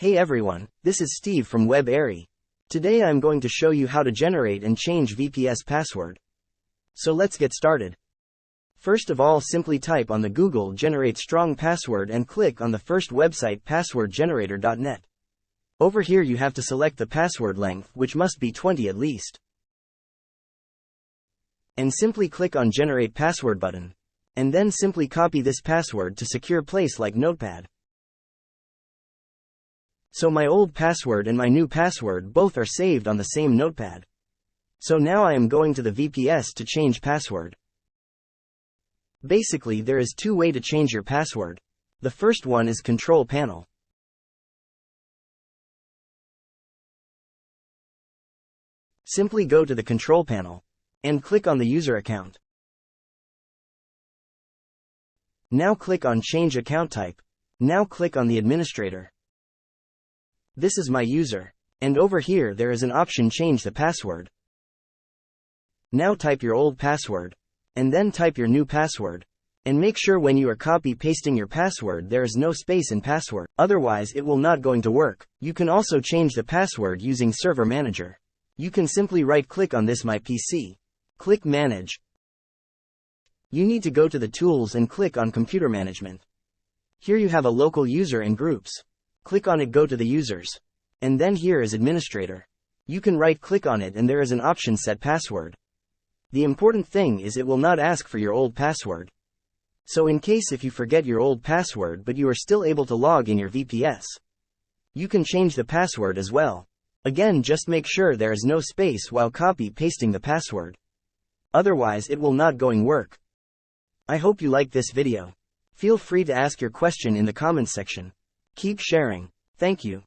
Hey everyone, this is Steve from WebAiry. Today I'm going to show you how to generate and change VPS password. So let's get started. First of all, simply type on the Google Generate Strong Password and click on the first website passwordgenerator.net. Over here you have to select the password length, which must be 20 at least. And simply click on Generate Password button. And then simply copy this password to secure place like Notepad. So my old password and my new password both are saved on the same Notepad. So now I am going to the VPS to change password. Basically there is two ways to change your password. The first one is Control Panel. Simply go to the Control Panel and click on the user account. Now click on Change Account Type. Now click on the Administrator. This is my user. And over here there is an option Change the Password. Now type your old password. And then type your new password. And make sure when you are copy-pasting your password there is no space in password. Otherwise it will not going to work. You can also change the password using Server Manager. You can simply right-click on this My PC. Click Manage. You need to go to the Tools and click on Computer Management. Here you have a local user and groups. Click on it, go to the users. And then here is Administrator. You can right-click on it and there is an option Set Password. The important thing is it will not ask for your old password. So in case if you forget your old password but you are still able to log in your VPS, you can change the password as well. Again, just make sure there is no space while copy-pasting the password. Otherwise it will not going work. I hope you like this video. Feel free to ask your question in the comments section. Keep sharing. Thank you.